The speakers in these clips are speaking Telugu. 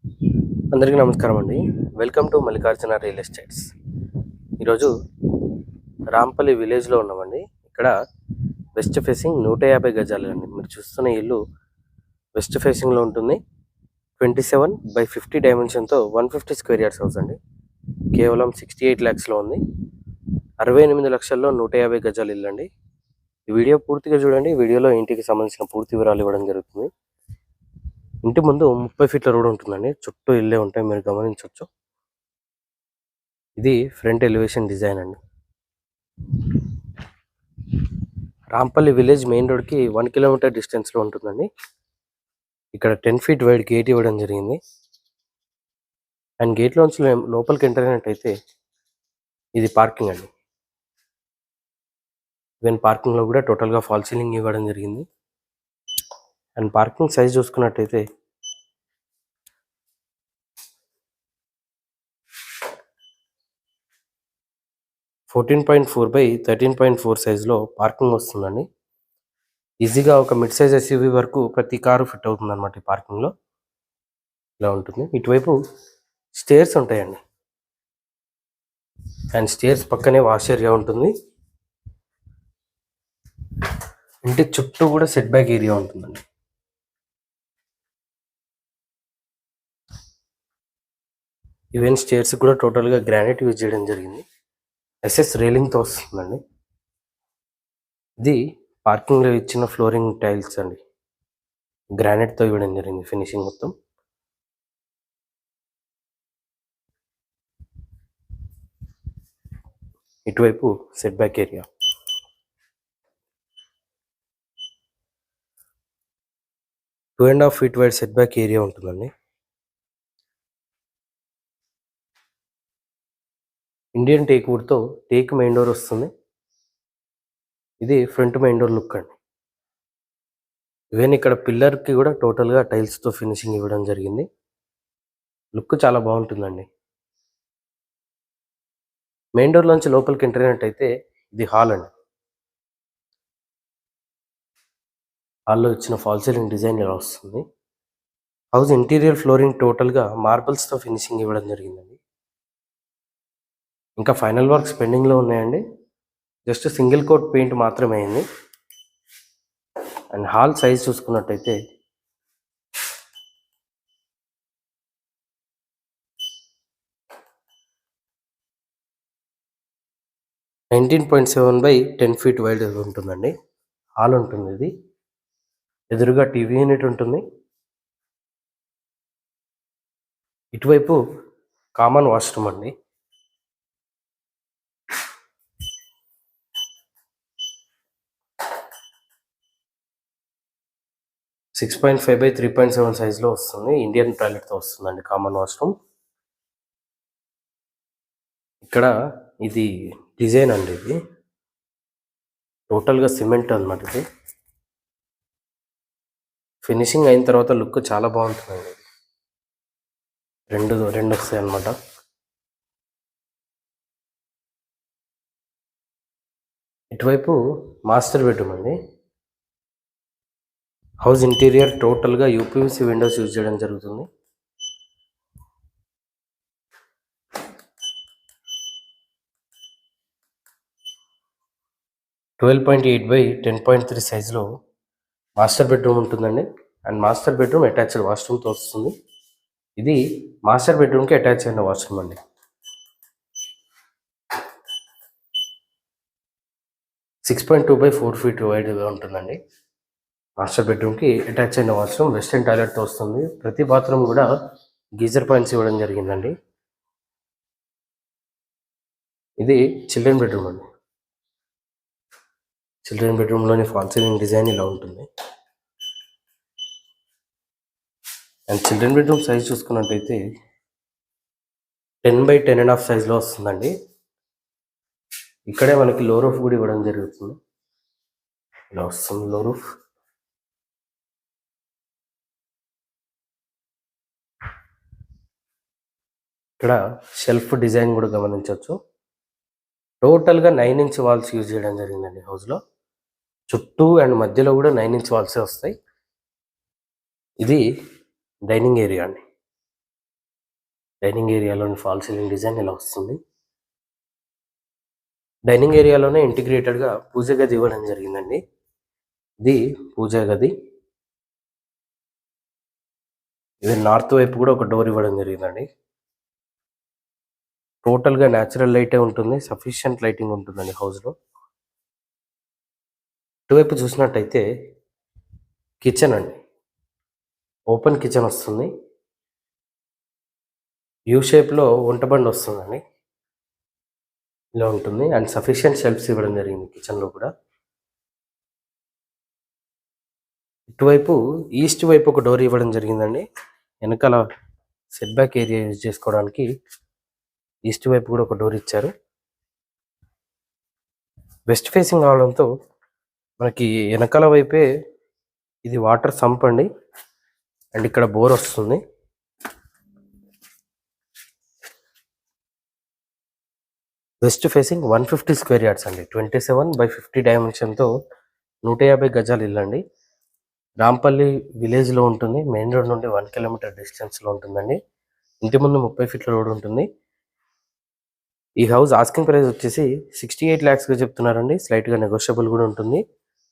అందరికీ నమస్కారం అండి. Welcome to Mallikarjuna real estates. ఈరోజు రాంపల్లి విలేజ్లో ఉన్నామండి. ఇక్కడ వెస్ట్ ఫేసింగ్ 150 గజాలు అండి. మీరు చూస్తున్న ఇల్లు వెస్ట్ ఫేసింగ్లో ఉంటుంది. 27/50 డైమెన్షన్తో 150 స్క్వేర్ యార్డ్స్ హౌస్ అండి. కేవలం 68 ల్యాక్స్లో ఉంది. 68 లక్షల్లో 150 గజాలు ఇల్లు అండి. ఈ వీడియో పూర్తిగా చూడండి. వీడియోలో ఇంటికి సంబంధించిన పూర్తి వివరాలు ఇవ్వడం జరుగుతుంది. ఇంటి ముందు 30 ఫీట్ల రోడ్ ఉంటుందండి. చుట్టూ ఇల్లే ఉంటాయి, మీరు గమనించవచ్చు. ఇది ఫ్రంట్ ఎలివేషన్ డిజైన్ అండి. రాంపల్లి విలేజ్ మెయిన్ రోడ్కి 1 కిలోమీటర్ డిస్టెన్స్లో ఉంటుందండి. ఇక్కడ 10 ఫీట్ వైడ్ గేట్ ఇవ్వడం జరిగింది. అండ్ గేట్లోంచి లోపలికి ఎంటర్ అయినట్టయితే ఇది పార్కింగ్ అండి. ఈవెన్ పార్కింగ్లో కూడా టోటల్గా ఫాల్ సీలింగ్ ఇవ్వడం జరిగింది. అండ్ పార్కింగ్ సైజ్ చూసుకున్నట్టయితే 14.4/13.4 సైజులో పార్కింగ్ వస్తుందండి. ఈజీగా ఒక మిడ్ సైజ్ ఎస్యూవీ వరకు ప్రతి కారు ఫిట్ అవుతుంది అనమాట. ఈ పార్కింగ్లో ఇలా ఉంటుంది. ఇటువైపు స్టేర్స్ ఉంటాయండి. అండ్ స్టేర్స్ పక్కనే వాష్ ఏరియా ఉంటుంది. ఇంటి చుట్టూ కూడా సెట్ బ్యాక్ ఏరియా ఉంటుందండి. ఈవెన్ స్టేర్స్ కూడా టోటల్గా గ్రానైట్ యూజ్ చేయడం జరిగింది. ఎస్ఎస్ రైలింగ్తో వస్తుందండి. ఇది పార్కింగ్లో ఇచ్చిన ఫ్లోరింగ్ టైల్స్ అండి. గ్రానైట్తో ఇవ్వడం జరిగింది ఫినిషింగ్ మొత్తం. ఇటువైపు set back area. Two and half feet wide set back area ఉంటుందండి. ఇండియన్ టేక్ వుడ్తో టేక్ మెయిన్ డోర్ వస్తుంది. ఇది ఫ్రంట్ మెయిన్ డోర్ లుక్ అండి. ఈవెన్ ఇక్కడ పిల్లర్కి కూడా టోటల్గా టైల్స్తో ఫినిషింగ్ ఇవ్వడం జరిగింది. లుక్ చాలా బాగుంటుందండి. మెయిన్ డోర్లోంచి లోపలికి ఎంటర్ అయినట్టయితే ఇది హాల్ అండి. హాల్లో ఇచ్చిన ఫాల్ సీలింగ్ డిజైన్ ఇలా వస్తుంది. హౌస్ ఇంటీరియర్ ఫ్లోరింగ్ టోటల్గా మార్బల్స్తో ఫినిషింగ్ ఇవ్వడం జరిగిందండి. ఇంకా ఫైనల్ వర్క్స్ పెండింగ్లో ఉన్నాయండి. జస్ట్ సింగిల్ కోట్ పెయింట్ మాత్రమే అయింది. అండ్ హాల్ సైజ్ చూసుకున్నట్టయితే 19.7/10 ఫీట్ వైడ్ ఉంటుందండి. హాల్ ఉంటుంది. ఇది ఎదురుగా టీవీ యూనిట్ ఉంటుంది. ఇటువైపు కామన్ వాష్రూమ్ అండి. సిక్స్ 6.5/3.7 సైజ్లో వస్తుంది. ఇండియన్ టాయిలెట్తో వస్తుందండి కామన్ వాష్రూమ్. ఇక్కడ ఇది డిజైన్ అండి. ఇది టోటల్గా సిమెంట్ అనమాట. ఇది ఫినిషింగ్ అయిన తర్వాత లుక్ చాలా బాగుంటుందండి. రెండు వస్తాయి అన్నమాట. ఇటువైపు మాస్టర్ బెడ్రూమ్ అండి. హౌస్ ఇంటీరియర్ టోటల్గా యూపీవీసీ విండోస్ యూజ్ చేయడం జరుగుతుంది. (12.8/10.3 సైజులో మాస్టర్ బెడ్రూమ్ ఉంటుందండి. అండ్ మాస్టర్ బెడ్రూమ్ అటాచ్డ్ వాష్రూమ్తో వస్తుంది. ఇది మాస్టర్ బెడ్రూమ్కి అటాచ్ అయిన వాష్రూమ్ అండి. 6.2/4 ఫీట్ వైడ్గా ఉంటుందండి. మాస్టర్ బెడ్రూమ్కి అటాచ్ అయిన వాష్రూమ్ వెస్టర్న్ టాయిలెట్తో వస్తుంది. ప్రతి బాత్రూమ్ కూడా గీజర్ పాయింట్స్ ఇవ్వడం జరిగిందండి. ఇది చిల్డ్రన్ బెడ్రూమ్ అండి. చిల్డ్రన్ బెడ్రూమ్లోని ఫాల్ సీలింగ్ డిజైన్ ఇలా ఉంటుంది. అండ్ చిల్డ్రన్ బెడ్రూమ్ సైజ్ చూసుకున్నట్టయితే 10/10.5 సైజ్లో వస్తుందండి. ఇక్కడే మనకి లో రూఫ్ కూడా ఇవ్వడం జరుగుతుంది. ఇలా వస్తుంది లో రూఫ్. ఇక్కడ షెల్ఫ్ డిజైన్ కూడా గమనించవచ్చు. టోటల్గా 9 ఇంచ్ వాల్స్ యూజ్ చేయడం జరిగిందండి హౌస్లో. చుట్టూ అండ్ మధ్యలో కూడా 9 ఇంచ్ వాల్సే వస్తాయి. ఇది డైనింగ్ ఏరియా అండి. డైనింగ్ ఏరియాలోని ఫాల్ సీలింగ్ డిజైన్ ఇలా వస్తుంది. డైనింగ్ ఏరియాలోనే ఇంటిగ్రేటెడ్గా పూజ గది ఇవ్వడం జరిగిందండి. ఇది పూజా గది. ఇది నార్త్ వైపు కూడా ఒక డోర్ ఇవ్వడం జరిగిందండి. టోటల్గా న్యాచురల్ లైటే ఉంటుంది, సఫిషియంట్ లైటింగ్ ఉంటుందండి హౌస్లో. ఇటువైపు చూసినట్టయితే కిచెన్ అండి, ఓపెన్ కిచెన్ వస్తుంది. యూ షేప్లో వంటబండి వస్తుందండి, ఇలా ఉంటుంది. అండ్ సఫిషియంట్ షెల్ఫ్స్ ఇవ్వడం జరిగింది కిచెన్లో కూడా. ఇటువైపు ఈస్ట్ వైపు ఒక డోర్ ఇవ్వడం జరిగిందండి. వెనకాల సెట్ బ్యాక్ ఏరియా యూజ్ చేసుకోవడానికి ఈస్ట్ వైపు కూడా ఒక డోర్ ఇచ్చారు. వెస్ట్ ఫేసింగ్ అవడంతో మనకి వెనకాల వైపే ఇది వాటర్ సంప్ అండి. అండ్ ఇక్కడ బోర్ వస్తుంది. వెస్ట్ ఫేసింగ్ 150 స్క్వేర్ యార్డ్స్ అండి. 27/50 డైమెన్షన్తో 150 గజాలు ఇల్లు అండి. రాంపల్లి విలేజ్లో ఉంటుంది. మెయిన్ రోడ్ నుండి 1 కిలోమీటర్ డిస్టెన్స్లో ఉంటుందండి. ఇంటి ముందు 30 ఫీట్ల రోడ్ ఉంటుంది. ఈ హౌస్ ఆస్కింగ్ ప్రైస్ వచ్చేసి 68 lakhsగా చెప్తున్నారండి. స్లైట్గా నెగోషియబుల్ కూడా ఉంటుంది.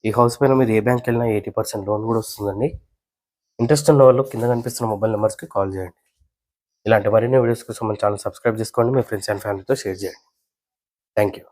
ఈ హౌస్ పైన మీరు ఏ బ్యాంక్ వెళ్ళినా 80% లోన్ కూడా వస్తుందండి. ఇంట్రెస్ట్ ఉన్న వాళ్ళు కింద కనిపిస్తున్న మొబైల్ నెంబర్స్కి కాల్ చేయండి. ఇలాంటి మరిన్ని వీడియోస్ కోసం మన ఛానల్ సబ్స్క్రైబ్ చేసుకోండి. మీ ఫ్రెండ్స్ అండ్ ఫ్యామిలీతో షేర్ చేయండి. Thank you.